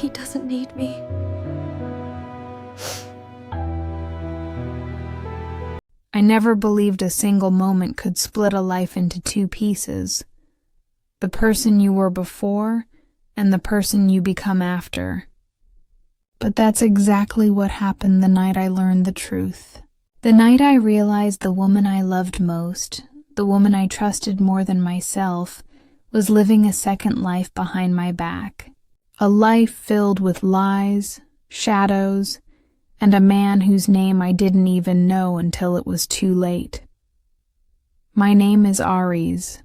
He doesn't need me. I never believed a single moment could split a life into two pieces. The person you were before and the person you become after. But that's exactly what happened the night I learned the truth. The night I realized the woman I loved most, the woman I trusted more than myself, was living a second life behind my back. A life filled with lies, shadows, and a man whose name I didn't even know until it was too late. My name is Aariz.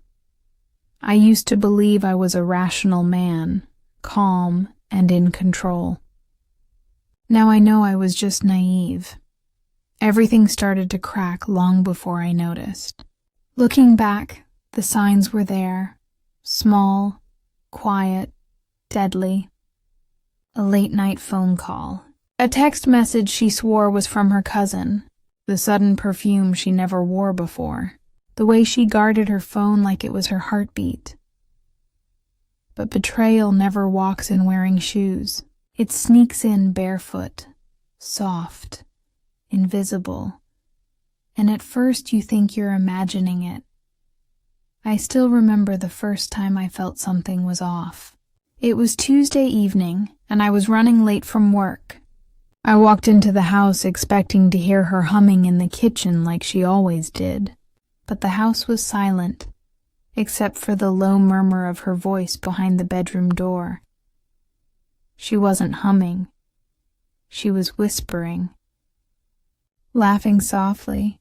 I used to believe I was a rational man, calm and in control. Now I know I was just naive. Everything started to crack long before I noticed. Looking back, the signs were there. Small, quiet, deadly. A late-night phone call. A text message she swore was from her cousin. The sudden perfume she never wore before. The way she guarded her phone like it was her heartbeat. But betrayal never walks in wearing shoes. It sneaks in barefoot, soft, invisible, and at first you think you're imagining it. I still remember the first time I felt something was off. It was Tuesday evening, and I was running late from work. I walked into the house expecting to hear her humming in the kitchen like she always did, but the house was silent, except for the low murmur of her voice behind the bedroom door. She wasn't humming. She was whispering, laughing softly,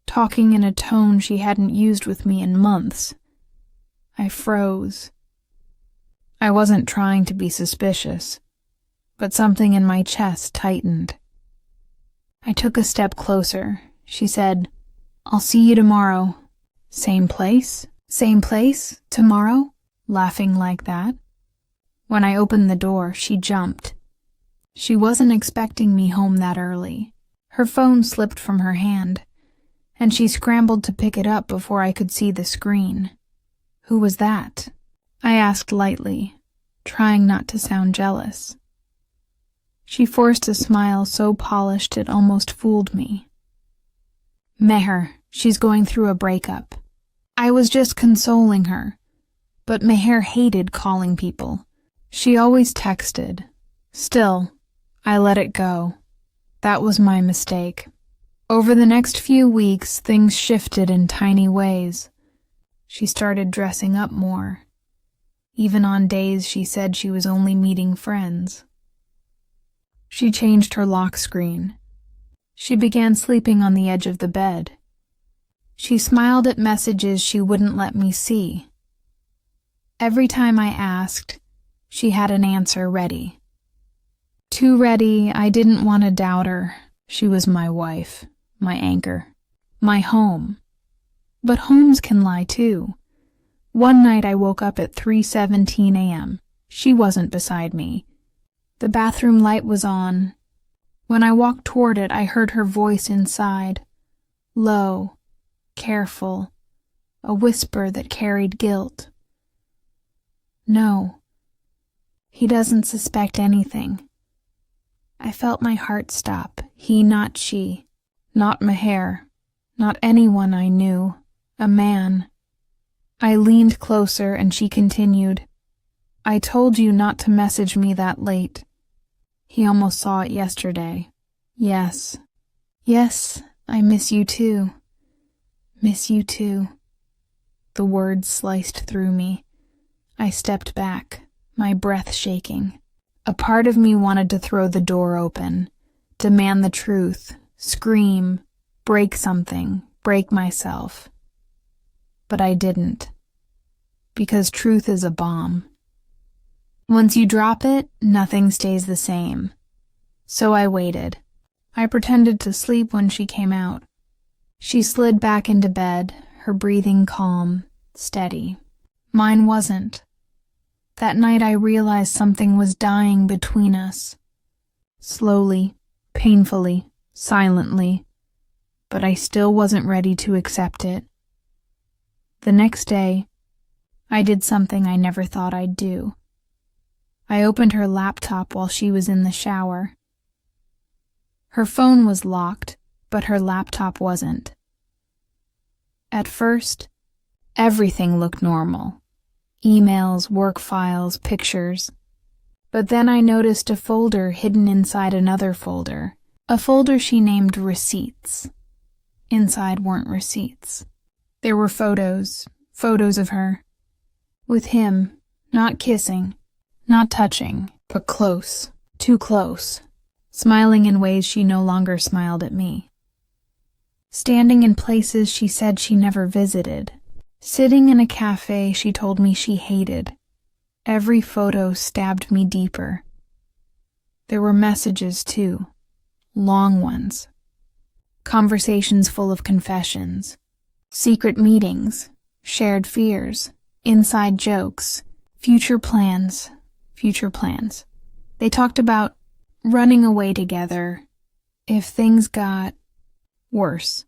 talking in a tone she hadn't used with me in months. I froze. I wasn't trying to be suspicious, but something in my chest tightened. I took a step closer. She said, "I'll see you tomorrow." Same place? Same place? Tomorrow? Laughing like that. When I opened the door, she jumped. She wasn't expecting me home that early. Her phone slipped from her hand, and she scrambled to pick it up before I could see the screen. "Who was that?" I asked lightly, trying not to sound jealous. She forced a smile so polished it almost fooled me. "Meher, she's going through a breakup." I was just consoling her, but Meher hated calling people. She always texted. Still, I let it go. That was my mistake. Over the next few weeks, things shifted in tiny ways. She started dressing up more, even on days she said she was only meeting friends. She changed her lock screen. She began sleeping on the edge of the bed. She smiled at messages she wouldn't let me see. Every time I asked, she had an answer ready. Too ready, I didn't want to doubt her. She was my wife, my anchor, my home. But homes can lie too. One night I woke up at 3:17 a.m. She wasn't beside me. The bathroom light was on. When I walked toward it, I heard her voice inside. Low, careful, a whisper that carried guilt. "No. He doesn't suspect anything." I felt my heart stop. He, not she. Not Meher. Not anyone I knew. A man. I leaned closer and she continued, "I told you not to message me that late. He almost saw it yesterday. Yes. Yes, I miss you too. Miss you too." The words sliced through me. I stepped back, my breath shaking. A part of me wanted to throw the door open, demand the truth, scream, break something, break myself. But I didn't, because truth is a bomb. Once you drop it, nothing stays the same. So I waited. I pretended to sleep when she came out. She slid back into bed, her breathing calm, steady. Mine wasn't. That night I realized something was dying between us. Slowly, painfully, silently. But I still wasn't ready to accept it. The next day, I did something I never thought I'd do. I opened her laptop while she was in the shower. Her phone was locked, but her laptop wasn't. At first, everything looked normal. Emails, work files, pictures. But then I noticed a folder hidden inside another folder. A folder she named Receipts. Inside weren't receipts. There were photos of her. With him, not kissing, not touching, but close, too close. Smiling in ways she no longer smiled at me. Standing in places she said she never visited. Sitting in a cafe she told me she hated. Every photo stabbed me deeper. There were messages, too. Long ones. Conversations full of confessions. Secret meetings. Shared fears. Inside jokes. Future plans. They talked about running away together if things got worse.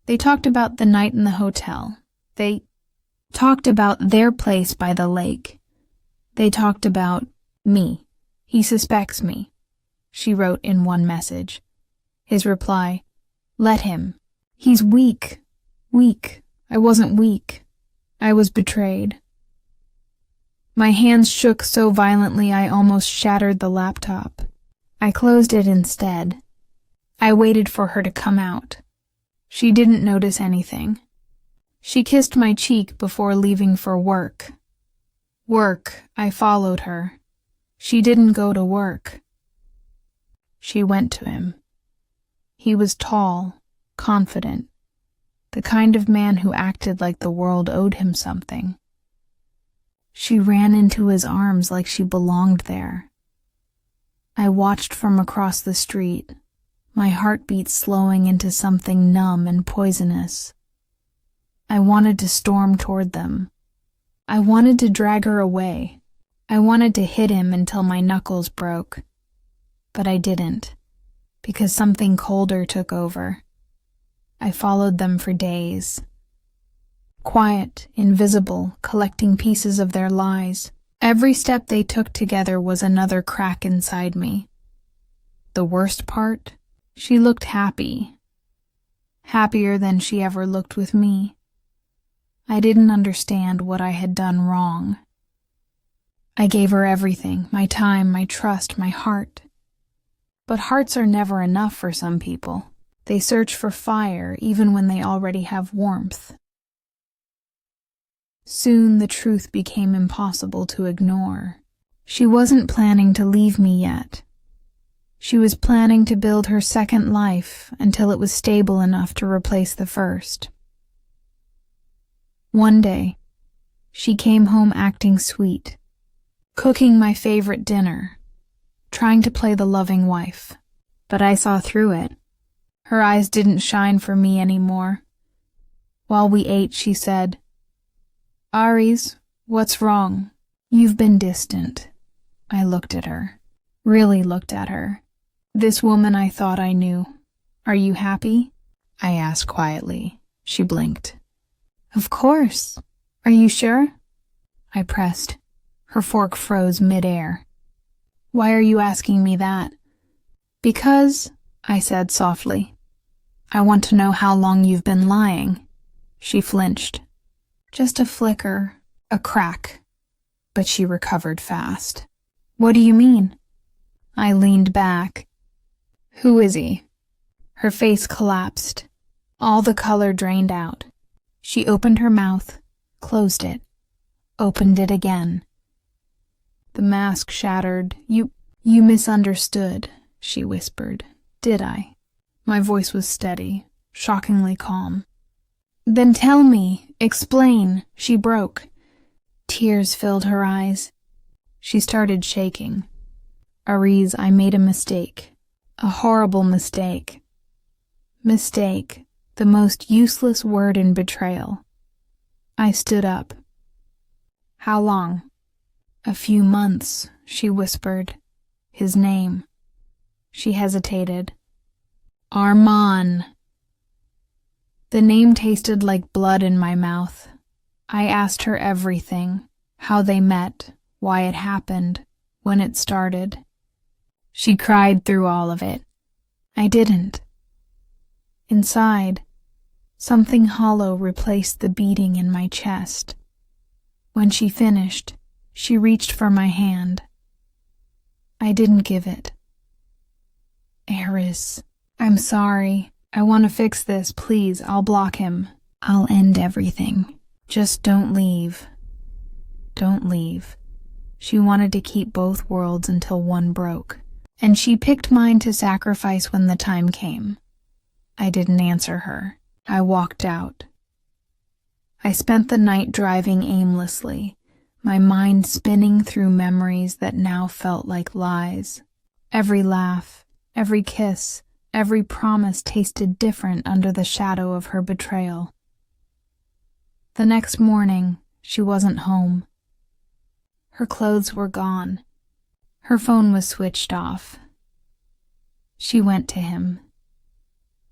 They talked about the night in the hotel. They talked about their place by the lake. They talked about me. He suspects me, she wrote in one message. His reply, let him. He's weak. Weak. I wasn't weak. I was betrayed. My hands shook so violently I almost shattered the laptop. I closed it instead. I waited for her to come out. She didn't notice anything. She kissed my cheek before leaving for work. I followed her. She didn't go to work. She went to him. He was tall, confident, the kind of man who acted like the world owed him something. She ran into his arms like she belonged there. I watched from across the street, my heartbeat slowing into something numb and poisonous. I wanted to storm toward them. I wanted to drag her away. I wanted to hit him until my knuckles broke. But I didn't, because something colder took over. I followed them for days. Quiet, invisible, collecting pieces of their lies. Every step they took together was another crack inside me. The worst part? She looked happy. Happier than she ever looked with me. I didn't understand what I had done wrong. I gave her everything, my time, my trust, my heart. But hearts are never enough for some people. They search for fire even when they already have warmth. Soon the truth became impossible to ignore. She wasn't planning to leave me yet. She was planning to build her second life until it was stable enough to replace the first. One day, she came home acting sweet, cooking my favorite dinner, trying to play the loving wife. But I saw through it. Her eyes didn't shine for me anymore. While we ate, she said, Aariz, what's wrong? You've been distant. I looked at her, really looked at her. This woman I thought I knew. Are you happy? I asked quietly. She blinked. Of course. Are you sure? I pressed. Her fork froze mid-air. Why are you asking me that? Because, I said softly, I want to know how long you've been lying. She flinched. Just a flicker, a crack. But she recovered fast. What do you mean? I leaned back. Who is he? Her face collapsed. All the color drained out. She opened her mouth, closed it, opened it again. The mask shattered. You misunderstood, she whispered. Did I? My voice was steady, shockingly calm. Then tell me, explain, she broke. Tears filled her eyes. She started shaking. Aariz, I made a mistake. A horrible mistake. Mistake, the most useless word in betrayal. I stood up. How long? A few months, she whispered. His name. She hesitated. Arman. The name tasted like blood in my mouth. I asked her everything, how they met, why it happened, when it started. She cried through all of it. I didn't. Inside, something hollow replaced the beating in my chest. When she finished, she reached for my hand. I didn't give it. Aariz, I'm sorry. I want to fix this, please. I'll block him. I'll end everything. Just don't leave. Don't leave. She wanted to keep both worlds until one broke, and she picked mine to sacrifice when the time came. I didn't answer her. I walked out. I spent the night driving aimlessly, my mind spinning through memories that now felt like lies. Every laugh, every kiss, every promise tasted different under the shadow of her betrayal. The next morning, she wasn't home. Her clothes were gone. Her phone was switched off. She went to him.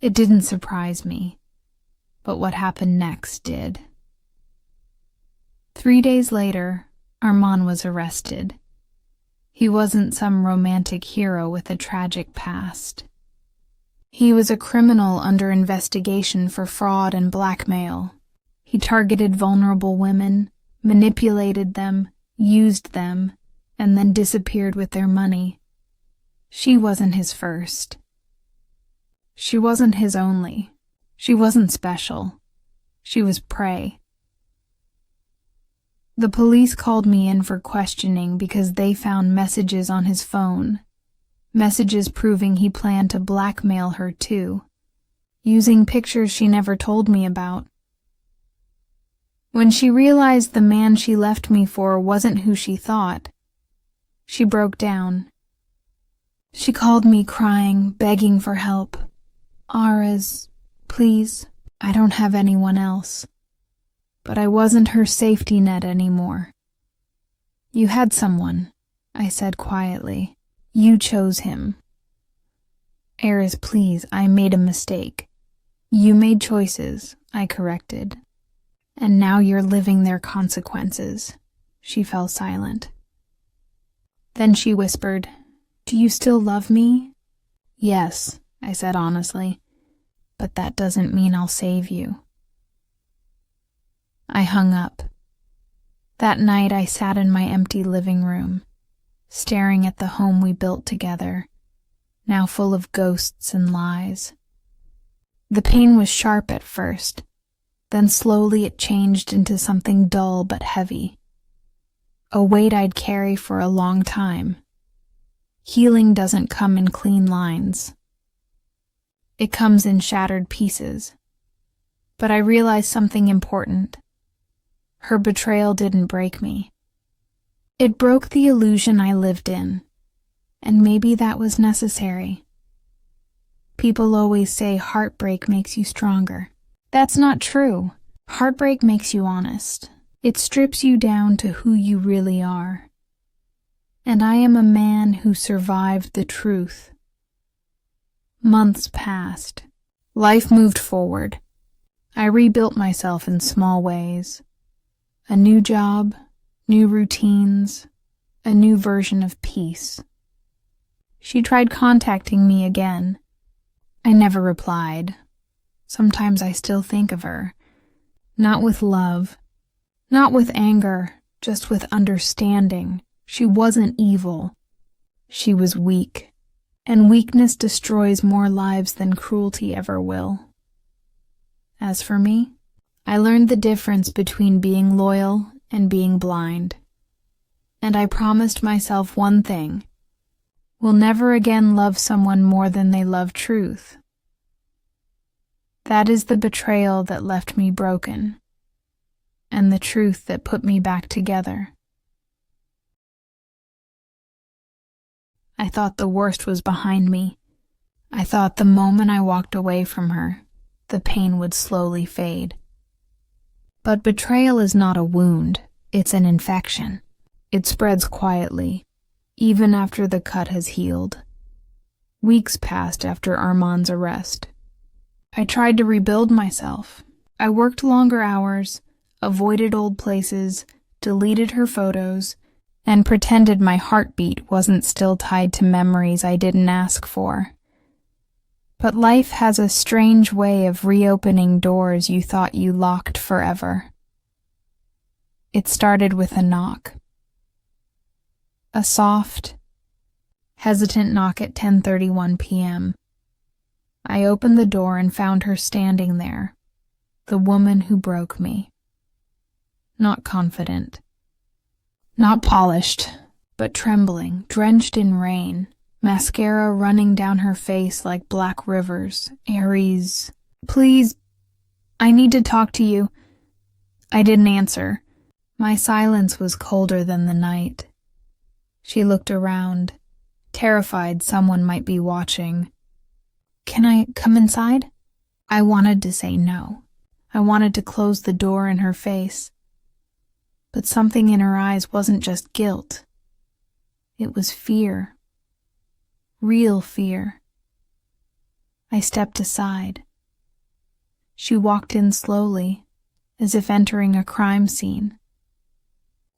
It didn't surprise me, but what happened next did. 3 days later, Armand was arrested. He wasn't some romantic hero with a tragic past. He was a criminal under investigation for fraud and blackmail. He targeted vulnerable women, manipulated them, used them, and then disappeared with their money. She wasn't his first. She wasn't his only. She wasn't special. She was prey. The police called me in for questioning because they found messages on his phone, messages proving he planned to blackmail her too, using pictures she never told me about. When she realized the man she left me for wasn't who she thought, she broke down. She called me crying, begging for help. Aariz, please, I don't have anyone else. But I wasn't her safety net anymore. You had someone, I said quietly. You chose him. Aariz, please, I made a mistake. You made choices, I corrected. And now you're living their consequences. She fell silent. Then she whispered, Do you still love me? Yes, I said honestly, but that doesn't mean I'll save you. I hung up. That night I sat in my empty living room, staring at the home we built together, now full of ghosts and lies. The pain was sharp at first, then slowly it changed into something dull but heavy. A weight I'd carry for a long time. Healing doesn't come in clean lines. It comes in shattered pieces. But I realized something important. Her betrayal didn't break me. It broke the illusion I lived in, and maybe that was necessary. People always say heartbreak makes you stronger. That's not true. Heartbreak makes you honest. It strips you down to who you really are. And I am a man who survived the truth. Months passed. Life moved forward. I rebuilt myself in small ways. A new job, new routines, a new version of peace. She tried contacting me again. I never replied. Sometimes I still think of her. Not with love, not with anger, just with understanding. She wasn't evil. She was weak, and weakness destroys more lives than cruelty ever will. As for me, I learned the difference between being loyal and being blind. And I promised myself one thing. Will never again love someone more than they love truth. That is the betrayal that left me broken, and the truth that put me back together. I thought the worst was behind me. I thought the moment I walked away from her, the pain would slowly fade. But betrayal is not a wound, it's an infection. It spreads quietly, even after the cut has healed. Weeks passed after Armand's arrest. I tried to rebuild myself. I worked longer hours, avoided old places, deleted her photos, and pretended my heartbeat wasn't still tied to memories I didn't ask for. But life has a strange way of reopening doors you thought you locked forever. It started with a knock. A soft, hesitant knock at 10:31 p.m. I opened the door and found her standing there, the woman who broke me. Not confident. Not polished, but trembling, drenched in rain, mascara running down her face like black rivers. Aariz, please, I need to talk to you. I didn't answer. My silence was colder than the night. She looked around, terrified someone might be watching. Can I come inside? I wanted to say no. I wanted to close the door in her face. But something in her eyes wasn't just guilt. It was fear. Real fear. I stepped aside. She walked in slowly, as if entering a crime scene.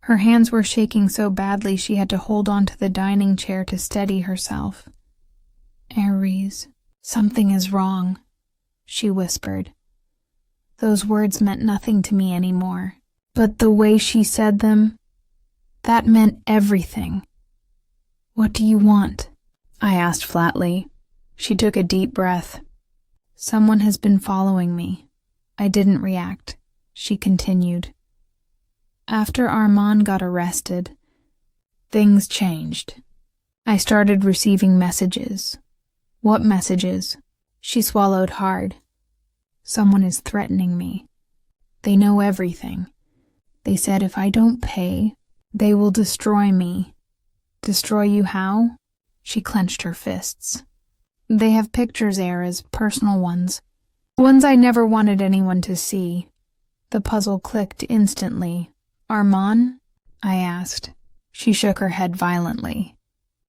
Her hands were shaking so badly she had to hold onto the dining chair to steady herself. Aariz, something is wrong, she whispered. Those words meant nothing to me anymore, but the way she said them, that meant everything. What do you want? I asked flatly. She took a deep breath. Someone has been following me. I didn't react. She continued. After Armand got arrested, things changed. I started receiving messages. What messages? She swallowed hard. Someone is threatening me. They know everything. They said if I don't pay, they will destroy me. Destroy you how? She clenched her fists. They have pictures, Aariz, personal ones. Ones I never wanted anyone to see. The puzzle clicked instantly. Armand? I asked. She shook her head violently.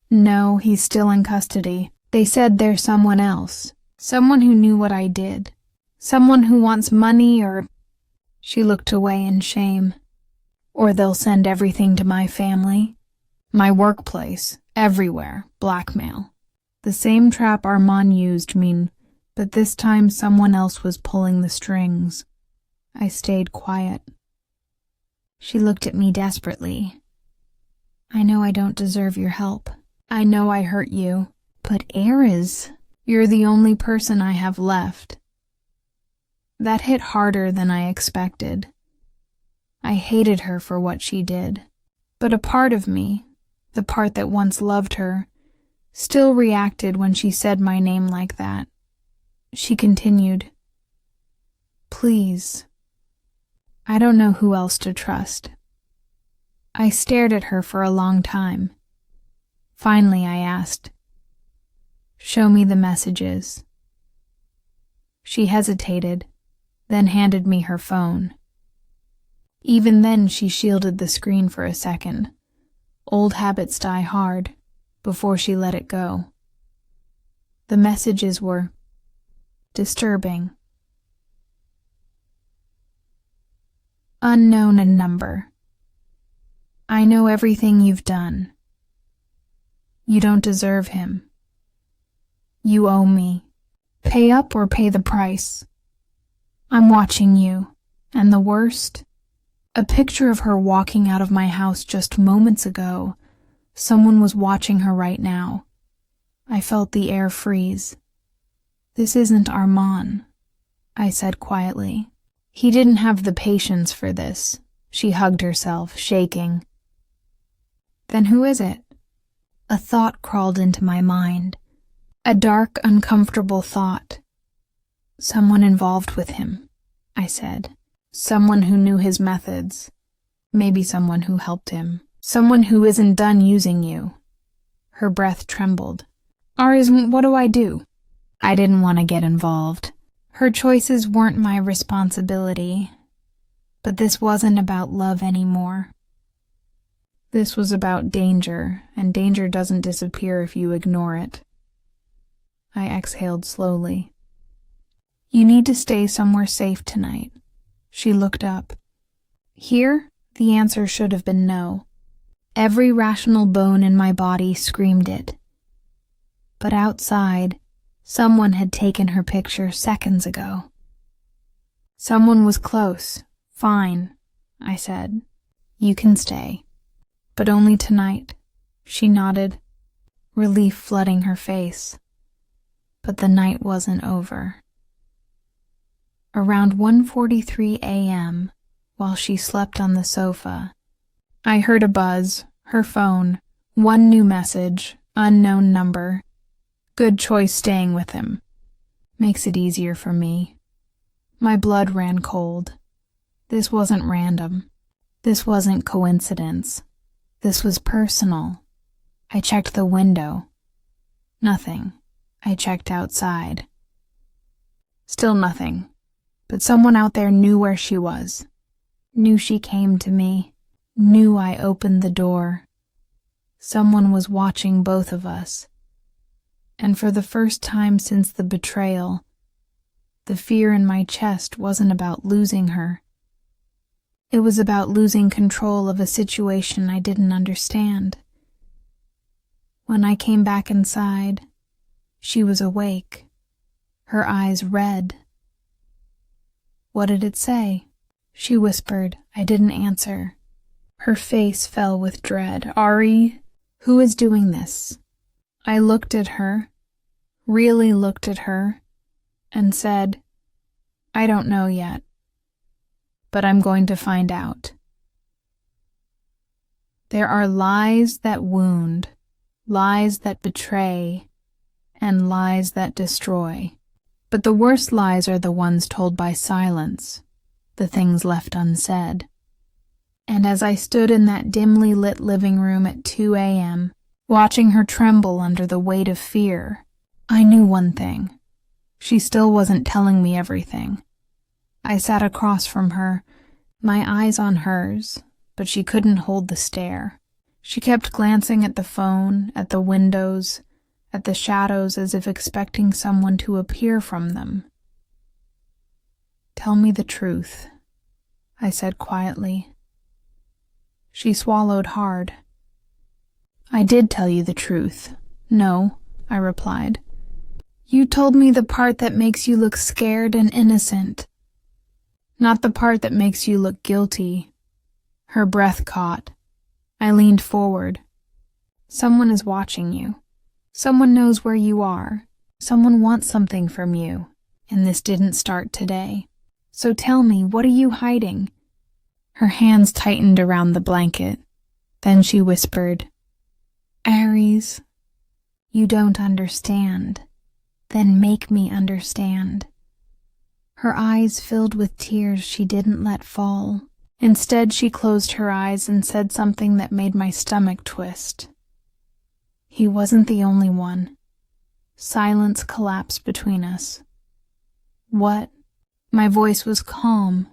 No, he's still in custody. They said there's someone else. Someone who knew what I did. Someone who wants money or... She looked away in shame. Or they'll send everything to my family. My workplace. Everywhere. Blackmail. The same trap Armand used, but this time someone else was pulling the strings. I stayed quiet. She looked at me desperately. I know I don't deserve your help. I know I hurt you. But Aariz, you're the only person I have left. That hit harder than I expected. I hated her for what she did. But a part of me, the part that once loved her, still reacted when she said my name like that. She continued, Please. I don't know who else to trust. I stared at her for a long time. Finally, I asked, Show me the messages. She hesitated, then handed me her phone. Even then, she shielded the screen for a second. Old habits die hard, before she let it go. The messages were disturbing. Unknown in number. I know everything you've done. You don't deserve him. You owe me. Pay up or pay the price. I'm watching you, and the worst, a picture of her walking out of my house just moments ago. Someone was watching her right now. I felt the air freeze. This isn't Armand, I said quietly. He didn't have the patience for this. She hugged herself, shaking. Then who is it? A thought crawled into my mind. A dark, uncomfortable thought. Someone involved with him, I said. Someone who knew his methods. Maybe someone who helped him. Someone who isn't done using you. Her breath trembled. Aariz, what do I do? I didn't want to get involved. Her choices weren't my responsibility. But this wasn't about love anymore. This was about danger, and danger doesn't disappear if you ignore it. I exhaled slowly. You need to stay somewhere safe tonight. She looked up. Here, the answer should have been no. Every rational bone in my body screamed it. But outside, someone had taken her picture seconds ago. Someone was close. Fine, I said. You can stay. But only tonight. She nodded, relief flooding her face. But the night wasn't over. Around 1:43 a.m., while she slept on the sofa, I heard a buzz, her phone, one new message, unknown number. Good choice staying with him. Makes it easier for me. My blood ran cold. This wasn't random. This wasn't coincidence. This was personal. I checked the window. Nothing. I checked outside. Still nothing. But someone out there knew where she was. Knew she came to me. Knew I opened the door. Someone was watching both of us. And for the first time since the betrayal, the fear in my chest wasn't about losing her. It was about losing control of a situation I didn't understand. When I came back inside, she was awake, her eyes red. What did it say? She whispered. I didn't answer. Her face fell with dread. Aariz, who is doing this? I looked at her, really looked at her, and said, I don't know yet, but I'm going to find out. There are lies that wound, lies that betray, and lies that destroy. But the worst lies are the ones told by silence, the things left unsaid. And as I stood in that dimly lit living room at 2 a.m., watching her tremble under the weight of fear, I knew one thing. She still wasn't telling me everything. I sat across from her, my eyes on hers, but she couldn't hold the stare. She kept glancing at the phone, at the windows, at the shadows as if expecting someone to appear from them. Tell me the truth, I said quietly. She swallowed hard. I did tell you the truth. No, I replied. You told me the part that makes you look scared and innocent, not the part that makes you look guilty. Her breath caught. I leaned forward. Someone is watching you. Someone knows where you are. Someone wants something from you, and this didn't start today. So tell me, what are you hiding? Her hands tightened around the blanket. Then she whispered, Aariz, you don't understand. Then make me understand. Her eyes filled with tears she didn't let fall. Instead, she closed her eyes and said something that made my stomach twist. He wasn't the only one. Silence collapsed between us. What? My voice was calm,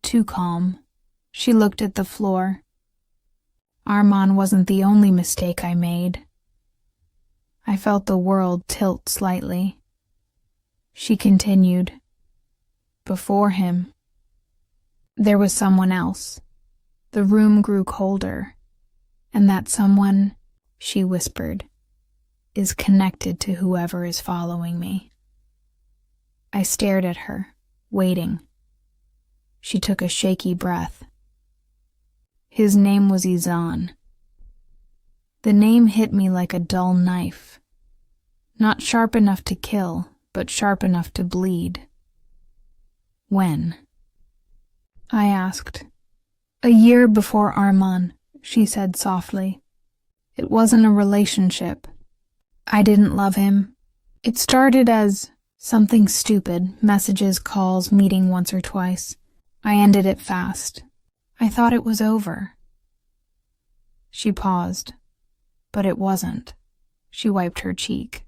too calm. She looked at the floor. Armaan wasn't the only mistake I made. I felt the world tilt slightly. She continued. Before him, there was someone else. The room grew colder, and that someone, she whispered, is connected to whoever is following me. I stared at her, waiting. She took a shaky breath. His name was Izan. The name hit me like a dull knife. Not sharp enough to kill, but sharp enough to bleed. When? I asked. A year before Armaan, she said softly. It wasn't a relationship. I didn't love him. It started as something stupid, messages, calls, meeting once or twice. I ended it fast. I thought it was over. She paused, but it wasn't. She wiped her cheek.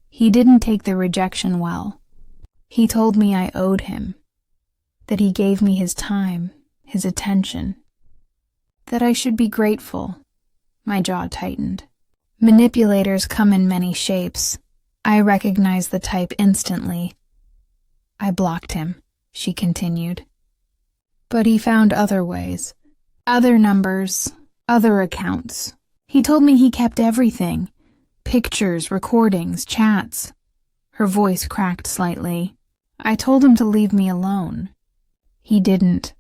He didn't take the rejection well. He told me I owed him, that he gave me his time, his attention, that I should be grateful. My jaw tightened. Manipulators come in many shapes. I recognized the type instantly. I blocked him, she continued. But he found other ways, other numbers, Other accounts. He told me he kept everything. Pictures, recordings, chats. Her voice cracked slightly. I told him to leave me alone. He didn't.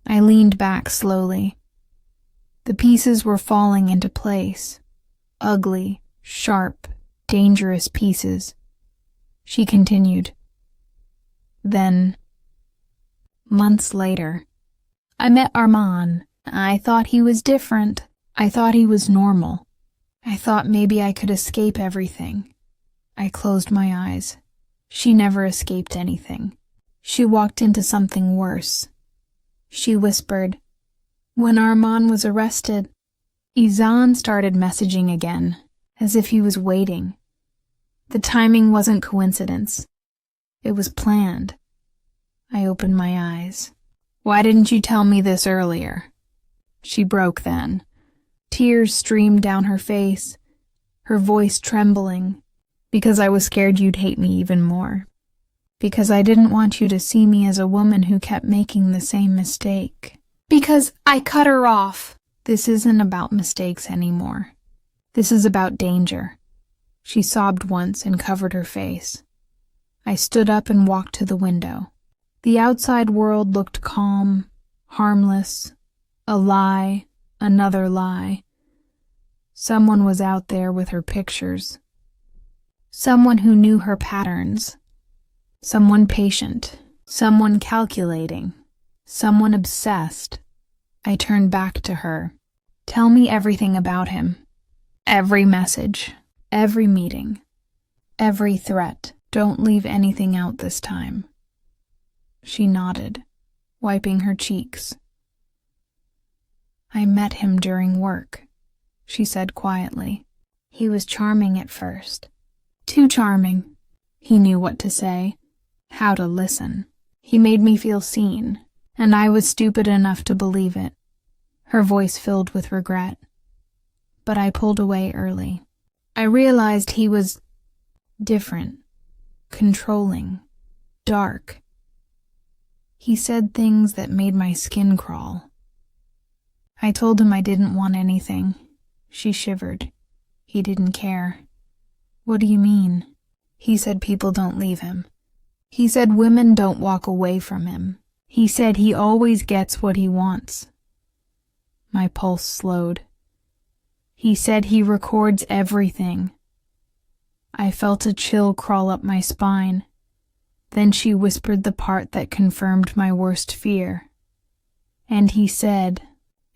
I leaned back slowly. The pieces were falling into place. Ugly, sharp, dangerous pieces. She continued. Then, months later, I met Armand. I thought he was different. I thought he was normal. I thought maybe I could escape everything. I closed my eyes. She never escaped anything. She walked into something worse. She whispered, "When Armand was arrested, Izan started messaging again, as if he was waiting. The timing wasn't coincidence. It was planned." I opened my eyes. "Why didn't you tell me this earlier?" She broke then. Tears streamed down her face, her voice trembling. "Because I was scared you'd hate me even more. Because I didn't want you to see me as a woman who kept making the same mistake. Because I cut her off." This isn't about mistakes anymore. This is about danger. She sobbed once and covered her face. I stood up and walked to the window. The outside world looked calm, harmless. A lie, another lie. Someone was out there with her pictures. Someone who knew her patterns. Someone patient. Someone calculating. Someone obsessed. I turned back to her. "Tell me everything about him. Every message. Every meeting. Every threat. Don't leave anything out this time." She nodded, wiping her cheeks. "I met him during work," she said quietly. "He was charming at first. Too charming." He knew what to say, how to listen. He made me feel seen, and I was stupid enough to believe it. Her voice filled with regret. But I pulled away early. I realized he was different, controlling, dark. He said things that made my skin crawl. I told him I didn't want anything. She shivered. He didn't care. "What do you mean?" He said people don't leave him. He said women don't walk away from him. He said he always gets what he wants. My pulse slowed. He said he records everything. I felt a chill crawl up my spine. Then she whispered the part that confirmed my worst fear. And he said,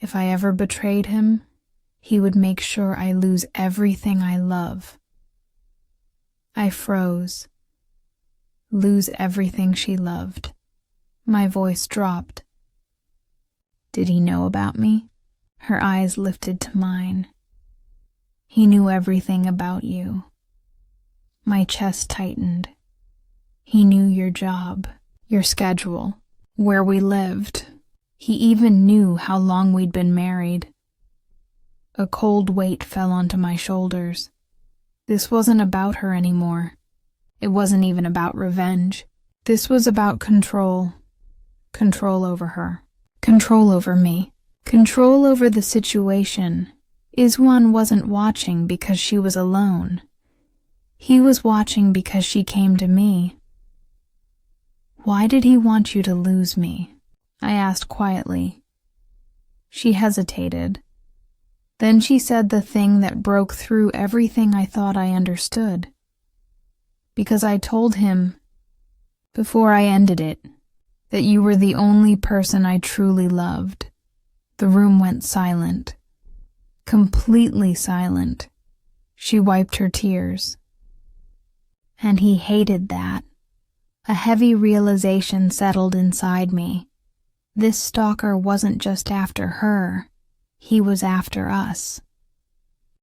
if I ever betrayed him, he would make sure I lose everything I love. I froze. Lose everything she loved. My voice dropped. Did he know about me? Her eyes lifted to mine. He knew everything about you. My chest tightened. He knew your job, your schedule, where we lived. He even knew how long we'd been married. A cold weight fell onto my shoulders. This wasn't about her anymore. It wasn't even about revenge. This was about control. Control over her. Control over me. Control over the situation. Iswan wasn't watching because she was alone. He was watching because she came to me. Why did he want you to lose me? I asked quietly. She hesitated. Then she said the thing that broke through everything I thought I understood. Because I told him, before I ended it, that you were the only person I truly loved. The room went silent. Completely silent. She wiped her tears. And he hated that. A heavy realization settled inside me. This stalker wasn't just after her. He was after us.